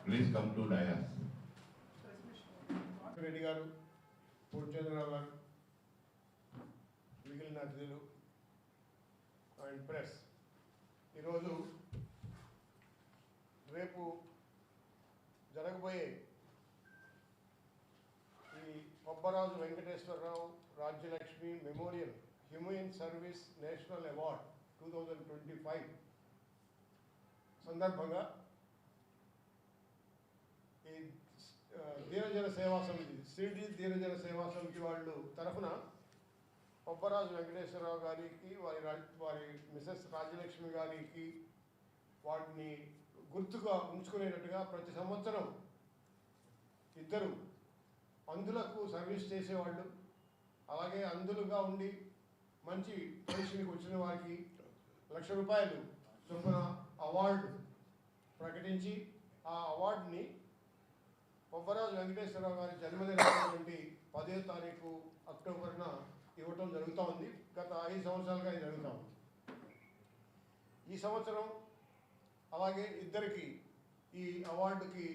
Please come to dais. Reddy గారు, పూర్ణచంద్రరావు గారు, మిగిలిన అతిథులు అండ్ ప్రెస్, ఈరోజు రేపు జరగబోయే ఈ Pabbaraju Venkateswararao Rajyalakshmi memorial human service national award 2025 సందర్భంగా ఈ దీనజన సేవా సమితి సిడి దీనజన సేవా సమితి వాళ్ళు తరఫున పబ్బరాజు వెంకటేశ్వరరావు గారికి వారి మిసెస్ రాజ్యలక్ష్మి గారికి వాటిని గుర్తుగా ఉంచుకునేటట్టుగా ప్రతి సంవత్సరం ఇద్దరు అంధులకు సర్వీస్ చేసేవాళ్ళు, అలాగే అంధులుగా ఉండి మంచి పొజిషన్కి వచ్చిన వారికి ₹1,00,000 చొప్పున అవార్డు ప్రకటించి ఆ అవార్డుని పబ్బరాజు వెంకటేశ్వరరావు గారి జన్మదినమైనటువంటి 10వ తారీఖు అక్టోబర్న ఇవ్వటం జరుగుతూ ఉంది. గత 5 సంవత్సరాలుగా ఇది జరుగుతూ ఉంది. ఈ సంవత్సరం అలాగే ఇద్దరికి ఈ అవార్డుకి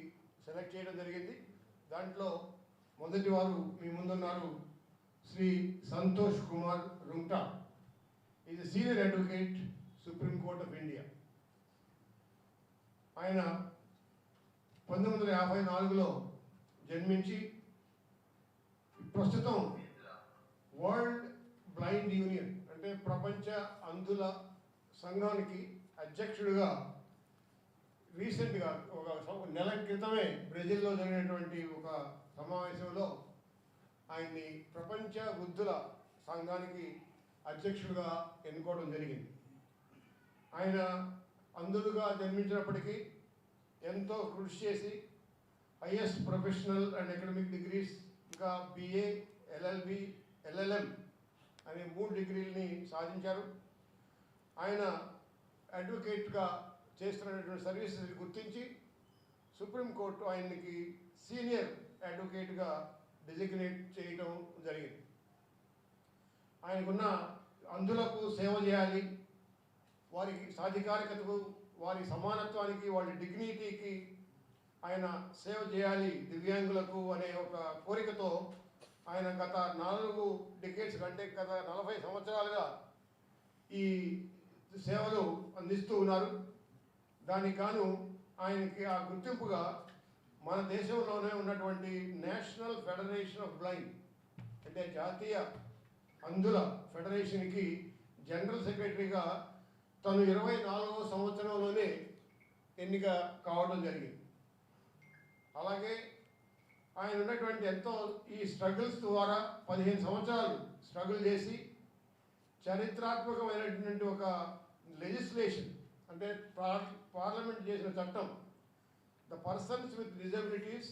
సెలెక్ట్ చేయడం జరిగింది. దాంట్లో మొదటి వారు మీ ముందున్నారు Shri Santosh Kumar Rungta. Is senior advocate, supreme court of India. ఆయన 1954లో జన్మించి ప్రస్తుతం వరల్డ్ బ్లైండ్ యూనియన్ అంటే ప్రపంచ అంధుల సంఘానికి అధ్యక్షుడిగా రీసెంట్గా ఒక నెల క్రితమే బ్రెజిల్లో జరిగినటువంటి ఒక సమావేశంలో ఆయన్ని ప్రపంచ వృద్ధుల సంఘానికి అధ్యక్షుడిగా ఎన్నుకోవడం జరిగింది. ఆయన అంధులుగా జన్మించినప్పటికీ ఎంతో కృషి చేసి highest professional and academic degrees, ఇంకా బిఏ, ఎల్ఎల్బి, ఎల్ఎల్ఎం అనే 3 డిగ్రీలని సాధించారు. ఆయన అడ్వకేట్గా చేస్తున్నటువంటి సర్వీసెస్ గుర్తించి సుప్రీంకోర్టు ఆయనకి సీనియర్ అడ్వకేట్గా డిజిగ్నేట్ చేయడం జరిగింది. ఆయనకున్న అంధులకు సేవ చేయాలి, వారి సాధికారికతకు, వారి సమానత్వానికి, వారి డిగ్నిటీకి ఆయన సేవ చేయాలి దివ్యాంగులకు అనే ఒక కోరికతో ఆయన గత 4 డికేట్స్ కంటే గత 40 సంవత్సరాలుగా ఈ సేవలు అందిస్తూ ఉన్నారు. దానికి గాను ఆయనకి ఆ గుర్తింపుగా మన దేశంలోనే ఉన్నటువంటి నేషనల్ ఫెడరేషన్ ఆఫ్ బ్లైండ్ అంటే జాతీయ అంధుల ఫెడరేషన్కి జనరల్ సెక్రటరీగా తను 24వ సంవత్సరంలోనే ఎన్నిక కావడం జరిగింది. అలాగే ఆయన ఉన్నటువంటి ఎంతో ఈ స్ట్రగుల్స్ ద్వారా 15 సంవత్సరాలు స్ట్రగుల్ చేసి చరిత్రాత్మకమైనటువంటి ఒక లెజిస్లేషన్ అంటే పార్లమెంట్ చేసిన చట్టం, the persons with disabilities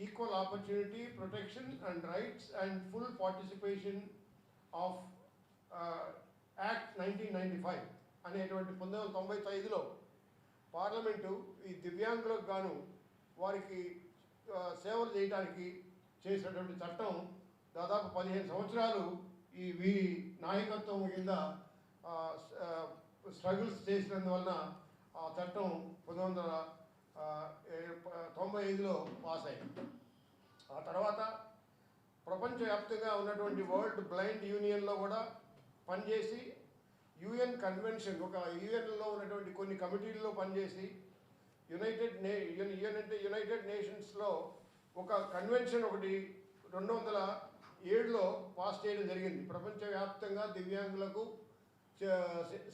equal opportunity protection and rights and full participation of act 1995 అనేటువంటి 1995లో పార్లమెంటు ఈ దివ్యాంగులకు గాను వారికి సేవలు చేయడానికి చేసినటువంటి చట్టం దాదాపు 15 సంవత్సరాలు ఈ వీరి నాయకత్వం కింద స్ట్రగుల్స్ చేసినందువలన ఆ చట్టం 1995లో పాస్ అయింది. ఆ తర్వాత ప్రపంచవ్యాప్తంగా ఉన్నటువంటి వరల్డ్ బ్లైండ్ యూనియన్లో కూడా పనిచేసి యుఎన్ కన్వెన్షన్, ఒక యుఎన్లో ఉన్నటువంటి కొన్ని కమిటీల్లో పనిచేసి యునైటెడ్ నేషన్స్లో ఒక కన్వెన్షన్ ఒకటి 2007లో పాస్ చేయడం జరిగింది. ప్రపంచవ్యాప్తంగా దివ్యాంగులకు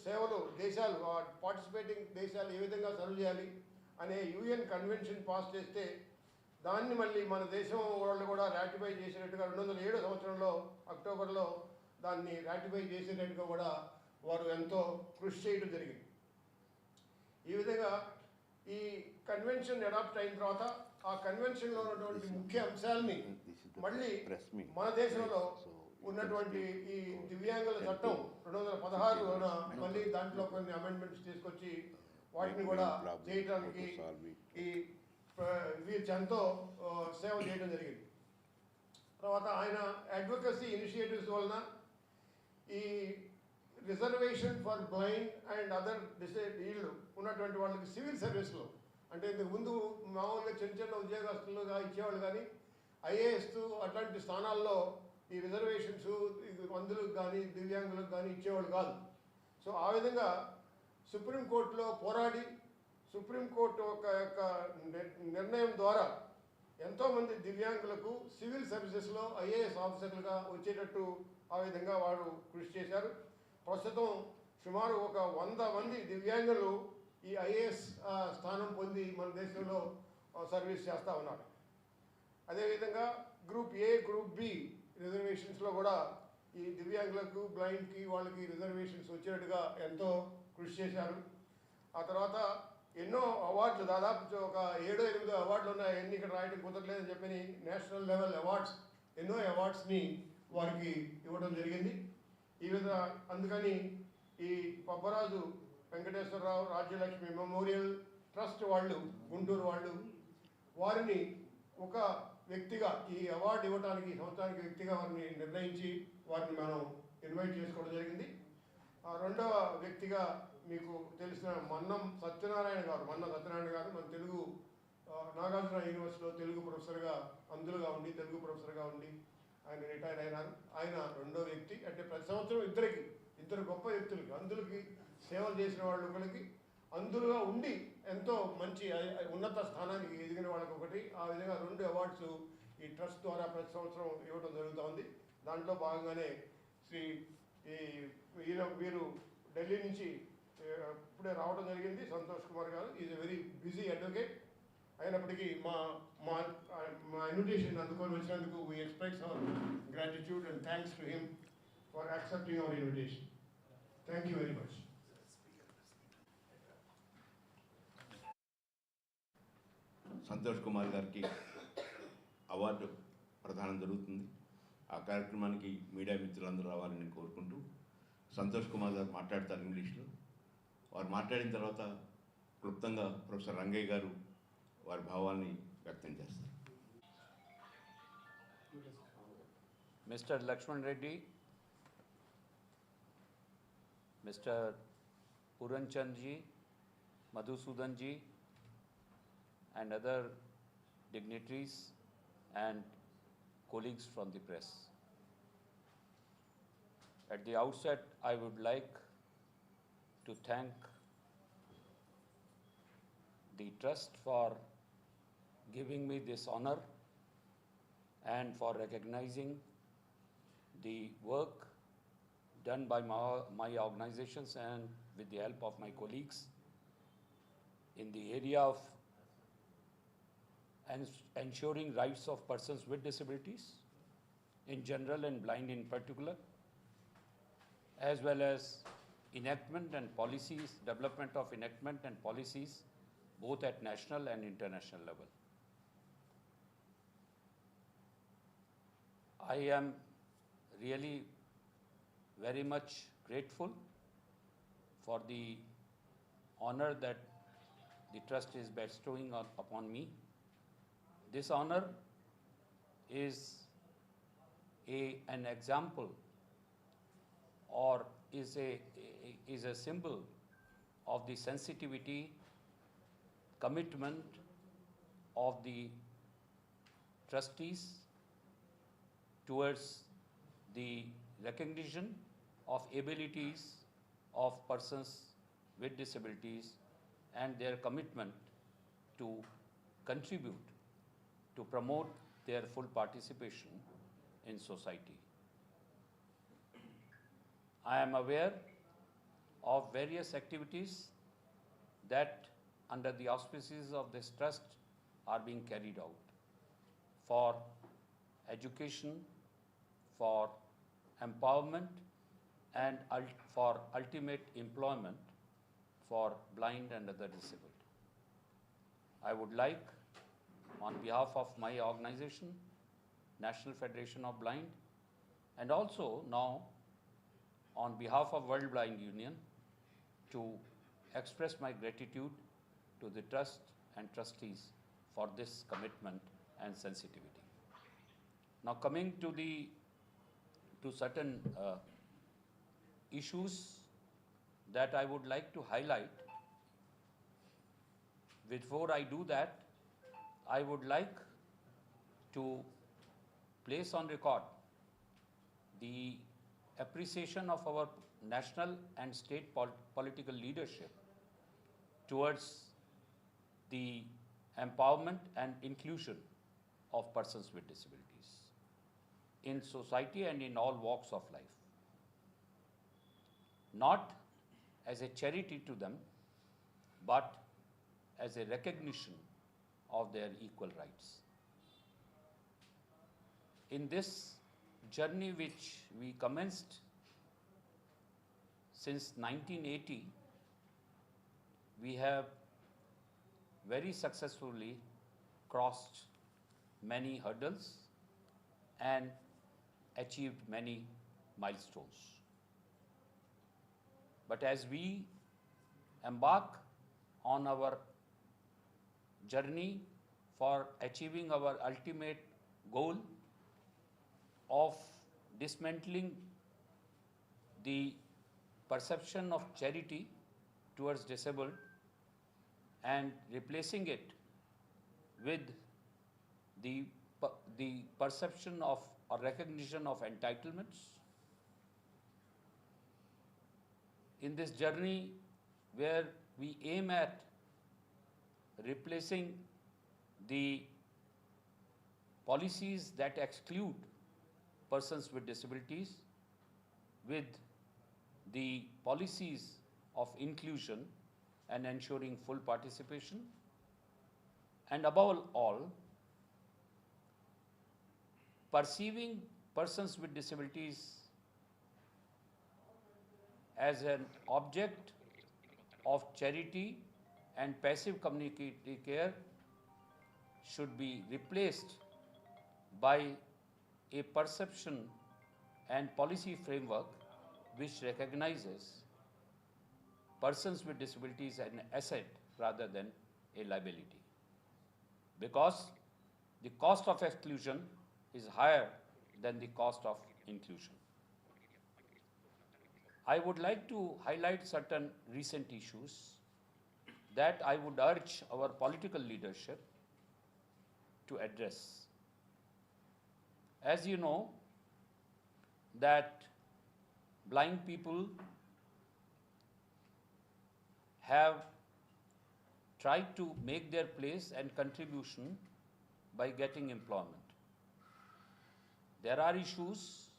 సేవలు దేశాలు, పార్టిసిపేటింగ్ దేశాలు ఏ విధంగా సర్వ్ చేయాలి అనే యుఎన్ కన్వెన్షన్ పాస్ చేస్తే దాన్ని మళ్ళీ మన దేశం వాళ్ళు కూడా రాటిఫై చేసినట్టుగా 2007 సంవత్సరంలో అక్టోబర్లో దాన్ని రాటిఫై చేసేటట్టుగా కూడా వారు ఎంతో కృషి చేయడం జరిగింది. ఈ విధంగా ఈ కన్వెన్షన్ అడాప్ట్ అయిన తర్వాత ఆ కన్వెన్షన్లో ఉన్నటువంటి ముఖ్య అంశాలని మళ్ళీ మన దేశంలో ఉన్నటువంటి ఈ దివ్యాంగుల చట్టం 2016లోన మళ్ళీ దాంట్లో కొన్ని అమెండ్మెంట్స్ తీసుకొచ్చి వాటిని కూడా చేయడానికి ఈ వీరు ఎంతో సేవ చేయడం జరిగింది. తర్వాత ఆయన అడ్వకసీ ఇనిషియేటివ్స్ వలన ఈ reservation for blind and other వీళ్ళు ఉన్నటువంటి వాళ్ళకి సివిల్ సర్వీస్లో అంటే ఇంతకు ముందు మామూలుగా చిన్న చిన్న ఉద్యోగస్తులుగా ఇచ్చేవాళ్ళు, కానీ ఐఏఎస్ అట్లాంటి స్థానాల్లో ఈ రిజర్వేషన్స్ అందులకు కానీ దివ్యాంగులకు కానీ ఇచ్చేవాళ్ళు కాదు. సో ఆ విధంగా సుప్రీంకోర్టులో పోరాడి సుప్రీంకోర్టు యొక్క నిర్ణయం ద్వారా ఎంతోమంది దివ్యాంగులకు సివిల్ సర్వీసెస్లో ఐఏఎస్ ఆఫీసర్లుగా వచ్చేటట్టు ఆ విధంగా వారు కృషి చేశారు. ప్రస్తుతం సుమారు ఒక 100 మంది దివ్యాంగులు ఈ ఐఏఎస్ స్థానం పొంది మన దేశంలో సర్వీస్ చేస్తూ ఉన్నారు. అదేవిధంగా గ్రూప్ ఏ, గ్రూప్ బి రిజర్వేషన్స్లో కూడా ఈ దివ్యాంగులకు, బ్లైండ్కి, వాళ్ళకి రిజర్వేషన్స్ వచ్చేట్టుగా ఎంతో కృషి చేశారు. ఆ తర్వాత ఎన్నో అవార్డులు, దాదాపు ఒక 7-8 అవార్డులు ఉన్నాయి. అన్ని ఇక్కడ రాయడం కుదరలేదని చెప్పి నేషనల్ లెవెల్ అవార్డ్స్, ఎన్నో అవార్డ్స్ని వారికి ఇవ్వడం జరిగింది. ఈ విధంగా అందుకని ఈ పబ్బరాజు వెంకటేశ్వరరావు రాజ్యలక్ష్మి మెమోరియల్ ట్రస్ట్ వాళ్ళు, గుంటూరు వాళ్ళు, వారిని ఒక వ్యక్తిగా ఈ అవార్డు ఇవ్వడానికి సంవత్సరానికి వ్యక్తిగా వారిని నిర్ణయించి వారిని మనం ఇన్వైట్ చేసుకోవడం జరిగింది. రెండవ వ్యక్తిగా మీకు తెలిసిన మన్న సత్యనారాయణ గారు మన తెలుగు నాగార్జున యూనివర్సిటీలో తెలుగు ప్రొఫెసర్గా తెలుగు ప్రొఫెసర్గా ఉండి ఆయన రిటైర్ అయినారు. ఆయన రెండో వ్యక్తి. అంటే ప్రతి సంవత్సరం ఇద్దరు గొప్ప వ్యక్తులకి, అందులకి సేవలు చేసిన వాళ్ళు ఒకరికి, అందులో ఉండి ఎంతో మంచి ఉన్నత స్థానానికి ఎదిగిన వాళ్ళకి ఒకటి. ఆ విధంగా 2 అవార్డ్స్ ఈ ట్రస్ట్ ద్వారా ప్రతి సంవత్సరం ఇవ్వడం జరుగుతోంది. దాంట్లో భాగంగానే వీరు ఢిల్లీ నుంచి ఇప్పుడే రావడం జరిగింది. సంతోష్ కుమార్ గారు is a very busy advocate. అయినప్పటికీ మా ఇన్విటేషన్ అందుకొని వచ్చినందుకు we express our gratitude and thanks to him for accepting hour invitation. Thank you very much. Santosh Kumar గారికి అవార్డు ప్రదానం జరుగుతుంది. ఆ కార్యక్రమానికి మీడియా మిత్రులందరూ రావాలని నేను కోరుకుంటూ, సంతోష్ కుమార్ గారు మాట్లాడతారు ఇంగ్లీష్లో. వారు మాట్లాడిన తర్వాత క్లుప్తంగా ప్రొఫెసర్ రంగయ్య గారు వారి భావాన్ని వ్యక్తం చేస్తారు. Mister Lakshman Reddy, mister Puran ji, Madhusudan ji, and other dignitaries and colleagues from the press. At the outset, I would like to thank the trust for giving me this honor and for recognizing the work done by my organizations and with the help of my colleagues in the area of ensuring rights of persons with disabilities in general and blind in particular, as well as enactment and policies, development of enactment and policies both at national and international level. I am really very much grateful for the honor that the trust is bestowing upon me. This honor is an example or is a symbol of the sensitivity, commitment of the trustees towards the recognition of abilities of persons with disabilities and their commitment to contribute to promote their full participation in society. I am aware of various activities that under the auspices of this trust are being carried out for education, for empowerment and for ultimate employment for blind and other disabled. I would like, on behalf of my organization, National Federation of Blind, and also now on behalf of World Blind Union, to express my gratitude to the trust and trustees for this commitment and sensitivity. Now coming to certain issues that I would like to highlight. Before I do that, I would like to place on record the appreciation of our national and state political leadership towards the empowerment and inclusion of persons with disabilities in society and in all walks of life, not as a charity to them, but as a recognition of their equal rights. In this journey which we commenced since 1980, we have very successfully crossed many hurdles and achieved many milestones. But as we embark on our journey for achieving our ultimate goal of dismantling the perception of charity towards disabled and replacing it with the perception of or recognition of entitlements. In this journey where we aim at replacing the policies that exclude persons with disabilities with the policies of inclusion and ensuring full participation, and above all, perceiving persons with disabilities as an object of charity and passive community care should be replaced by a perception and policy framework which recognizes persons with disabilities as an asset rather than a liability. Because the cost of exclusion is higher than the cost of inclusion. I would like to highlight certain recent issues that I would urge our political leadership to address. As you know, that blind people have tried to make their place and contribution by getting employment. There are issues,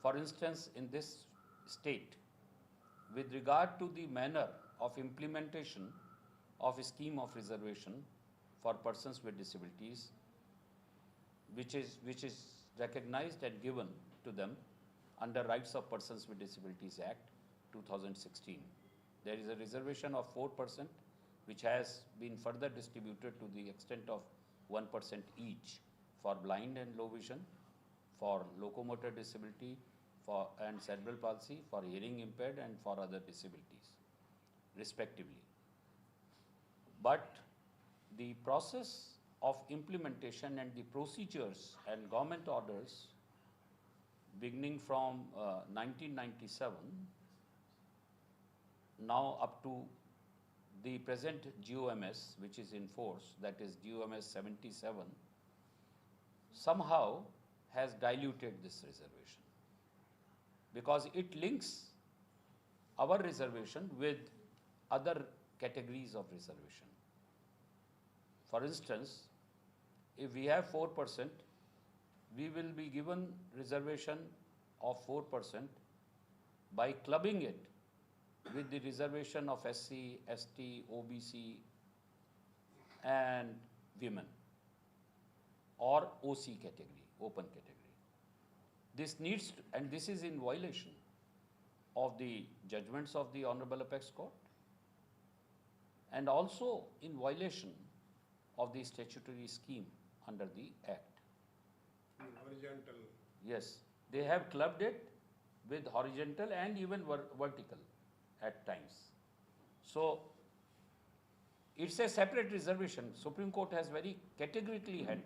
for instance, in this state, with regard to the manner of implementation of a scheme of reservation for persons with disabilities, which is recognized and given to them under Rights of Persons with Disabilities Act 2016. There is a reservation of 4%, which has been further distributed to the extent of 1% each for blind and low vision, for locomotor disability, and cerebral palsy, for hearing impaired, and for other disabilities, respectively. But the process of implementation and the procedures and government orders beginning from 1997 now up to the present GOMS, which is in force, that is GOMS 77, somehow has diluted this reservation, because it links our reservation with other categories of reservation. For instance, if we have 4%, we will be given reservation of 4% by clubbing it with the reservation of SC, ST, OBC and women, or OC category, open category. This needs to, and this is in violation of the judgments of the Honorable Apex Court, and also in violation of the statutory scheme under the Act. Horizontal. Yes, they have clubbed it with horizontal and even vertical at times. So it's a separate reservation. Supreme Court has very categorically held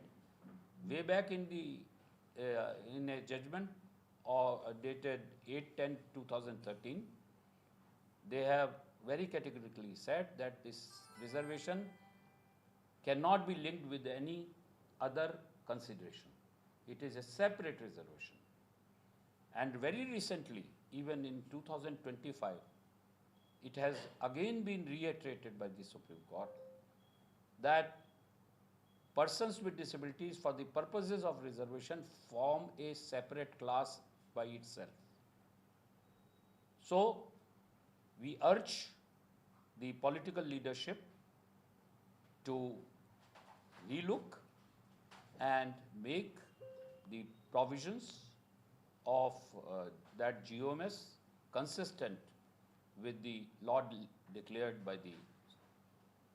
way back in the in a judgment dated 8/10/2013. They have very categorically said that this reservation cannot be linked with any other consideration. It is a separate reservation. And very recently, even in 2025, it has again been reiterated by the Supreme Court that persons with disabilities for the purposes of reservation form a separate class by itself. So, we urge the political leadership to relook and make the provisions of that GOMS consistent with the law declared by the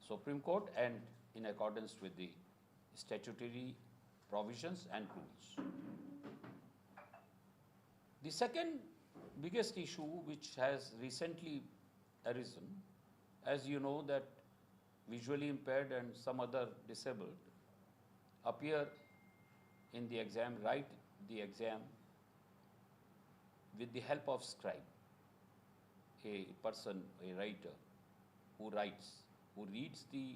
Supreme Court and in accordance with the statutory provisions and rules. The second biggest issue which has recently arisen, as you know that visually impaired and some other disabled appear in the exam, write the exam with the help of scribe, a person, a writer who reads the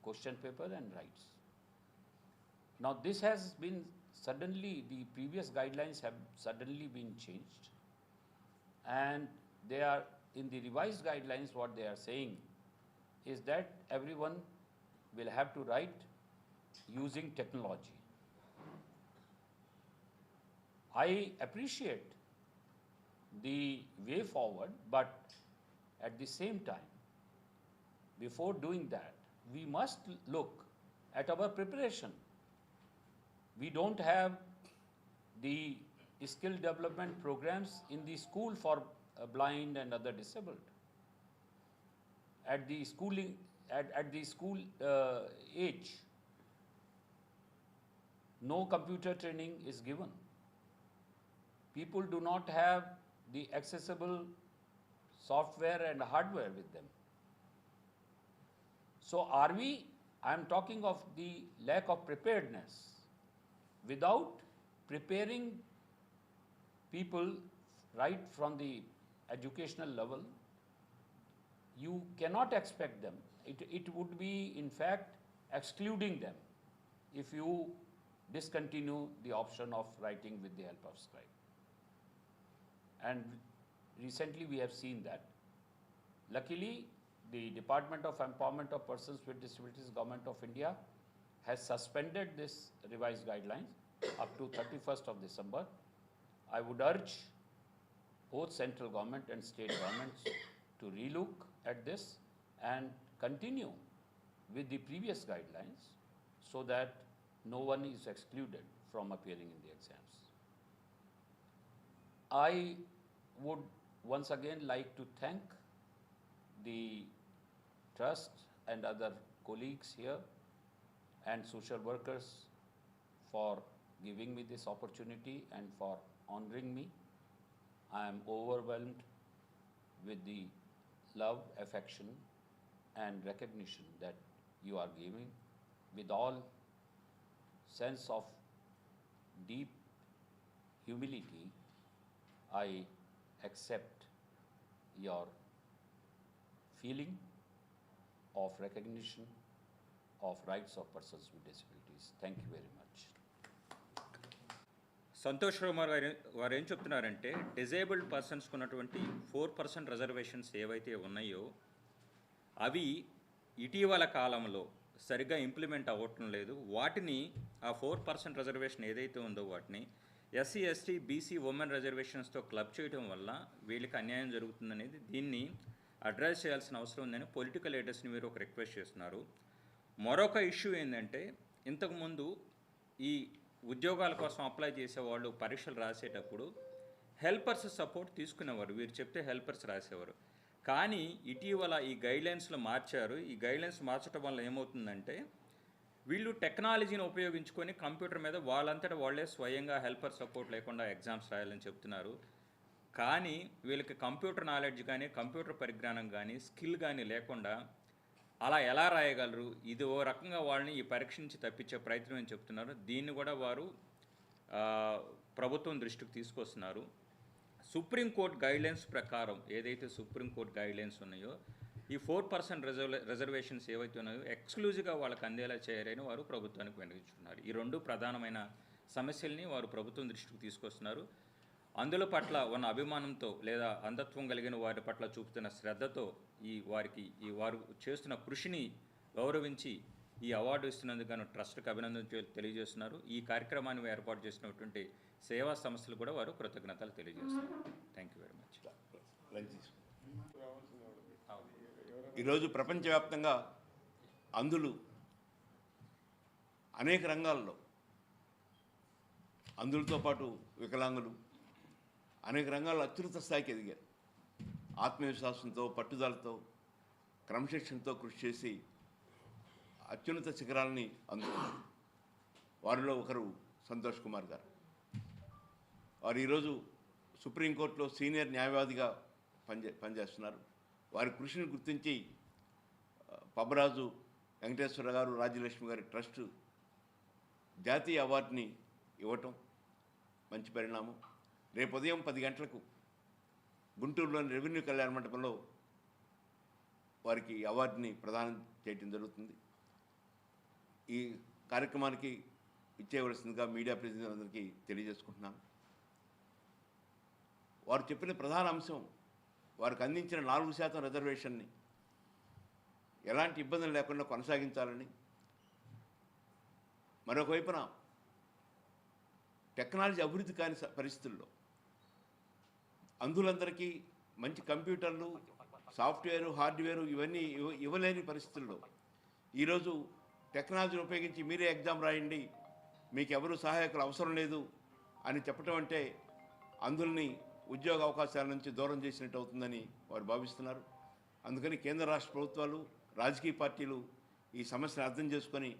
question paper and writes. Now this has been suddenly, the previous guidelines have suddenly been changed, and they are in the revised guidelines. What they are saying is that everyone will have to write using technology. I appreciate the way forward, but at the same time, before doing that, we must look at our preparation. We don't have the skill development programs in the school for blind and other disabled. At the schooling, at the school age, no computer training is given. People do not have the accessible software and hardware with them. So I am talking of the lack of preparedness. Without preparing people right from the educational level, you cannot expect them. It would be in fact excluding them if you discontinue the option of writing with the help of scribe. And recently we have seen that. Luckily, the Department of Empowerment of Persons with Disabilities, Government of India, has suspended this revised guidelines up to 31st of December. I would urge both central government and state governments to relook at this and continue with the previous guidelines so that no one is excluded from appearing in the exams. I would once again like to thank the trust and other colleagues here and social workers for giving me this opportunity and for honoring me. I am overwhelmed with the love, affection and recognition that you are giving. With all sense of deep humility, I accept your feeling of recognition of rights of persons with disabilities. Thank you very much. Santosh Kumar వారు ఏం చెప్తున్నారంటే disabled పర్సన్స్కి ఉన్నటువంటి 4% reservations ఏవైతే ఉన్నాయో అవి ఇటీవల కాలంలో సరిగ్గా ఇంప్లిమెంట్ అవ్వటం లేదు. వాటిని ఆ 4% రిజర్వేషన్ ఏదైతే ఉందో వాటిని ఎస్సీ ఎస్టీ బీసీ ఉమెన్ రిజర్వేషన్స్తో క్లబ్ చేయడం వల్ల వీళ్ళకి అన్యాయం జరుగుతుందనేది దీన్ని అడ్రస్ చేయాల్సిన అవసరం ఉందని పొలిటికల్ లీడర్స్ని మీరు ఒక రిక్వెస్ట్ చేస్తున్నారు. మరొక ఇష్యూ ఏంటంటే ఇంతకుముందు ఈ ఉద్యోగాల కోసం అప్లై చేసేవాళ్ళు పరీక్షలు రాసేటప్పుడు హెల్పర్స్ సపోర్ట్ తీసుకునేవారు. వీరు చెప్తే హెల్పర్స్ రాసేవారు. కానీ ఇటీవల ఈ గైడ్లైన్స్లో మార్చారు. ఈ గైడ్లైన్స్ మార్చడం వల్ల ఏమవుతుందంటే వీళ్ళు టెక్నాలజీని ఉపయోగించుకొని కంప్యూటర్ మీద వాళ్ళంతటా వాళ్ళే స్వయంగా హెల్పర్ సపోర్ట్ లేకుండా ఎగ్జామ్స్ రాయాలని చెప్తున్నారు. కానీ వీళ్ళకి కంప్యూటర్ నాలెడ్జ్ కానీ కంప్యూటర్ పరిజ్ఞానం కానీ స్కిల్ కానీ లేకుండా అలా ఎలా రాయగలరు? ఇది ఓ రకంగా వాళ్ళని ఈ పరీక్ష నుంచి తప్పించే ప్రయత్నం అని చెప్తున్నారు. దీన్ని కూడా వారు ప్రభుత్వం దృష్టికి తీసుకొస్తున్నారు. సుప్రీంకోర్టు గైడ్లైన్స్ ప్రకారం ఏదైతే సుప్రీంకోర్టు గైడ్లైన్స్ ఉన్నాయో ఈ 4% రిజర్వేషన్స్ ఏవైతే ఉన్నాయో ఎక్స్క్లూజివ్గా వాళ్ళకి అందేలా చేయాలని వారు ప్రభుత్వానికి విన్నవించుకున్నారు. ఈ రెండు ప్రధానమైన సమస్యల్ని వారు ప్రభుత్వం దృష్టికి తీసుకొస్తున్నారు. అందుల పట్ల ఉన్న అభిమానంతో లేదా అంధత్వం కలిగిన వారి పట్ల చూపుతున్న శ్రద్ధతో వారు చేస్తున్న కృషిని గౌరవించి ఈ అవార్డు ఇస్తున్నందుకు గాను ట్రస్ట్కి అభినందన తెలియజేస్తున్నారు. ఈ కార్యక్రమాన్ని ఏర్పాటు చేసినటువంటి సేవా సంస్థలు కూడా వారు కృతజ్ఞతలు తెలియజేస్తున్నారు. Thank you very much. ఈరోజు ప్రపంచవ్యాప్తంగా అంధులు అనేక రంగాల్లో, అంధులతో పాటు వికలాంగులు అనేక రంగాల్లో అత్యున్నత స్థాయికి ఎదిగారు. ఆత్మవిశ్వాసంతో, పట్టుదలతో, క్రమశిక్షణతో కృషి చేసి అత్యున్నత శిఖరాలని అందుకున్నారు. వారిలో ఒకరు సంతోష్ కుమార్ గారు. వారు ఈరోజు సుప్రీంకోర్టులో సీనియర్ న్యాయవాదిగా పనిచేస్తున్నారు. వారి కృషిని గుర్తించి పబ్బరాజు వెంకటేశ్వర గారు, రాజ్యలక్ష్మి గారి ట్రస్ట్ జాతీయ అవార్డుని ఇవ్వటం మంచి పరిణామం. రేపు ఉదయం 10 గంటలకు గుంటూరులోని రెవెన్యూ కళ్యాణ మండపంలో వారికి అవార్డుని ప్రదానం చేయటం జరుగుతుంది. ఈ కార్యక్రమానికి ఇచ్చేయవలసిందిగా మీడియా ప్రతినిధులందరికీ తెలియజేసుకుంటున్నాను. వారు చెప్పిన ప్రధాన అంశం వారికి అందించిన 4% రిజర్వేషన్ని ఎలాంటి ఇబ్బందులు లేకుండా కొనసాగించాలని, మరొక వైపున టెక్నాలజీ అభివృద్ధి కాని పరిస్థితుల్లో అంధులందరికీ మంచి కంప్యూటర్లు, సాఫ్ట్వేరు, హార్డ్వేరు ఇవన్నీ ఇవ్వలేని పరిస్థితుల్లో ఈరోజు టెక్నాలజీని ఉపయోగించి మీరే ఎగ్జామ్ రాయండి, మీకు ఎవరు సహాయకులు అవసరం లేదు అని చెప్పటం అంటే అంధుల్ని ఉద్యోగ అవకాశాల నుంచి దూరం చేసినట్టు అవుతుందని వారు భావిస్తున్నారు. అందుకని కేంద్ర రాష్ట్ర ప్రభుత్వాలు, రాజకీయ పార్టీలు ఈ సమస్యను అర్థం చేసుకొని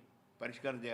పరిష్కారం చేయాలి.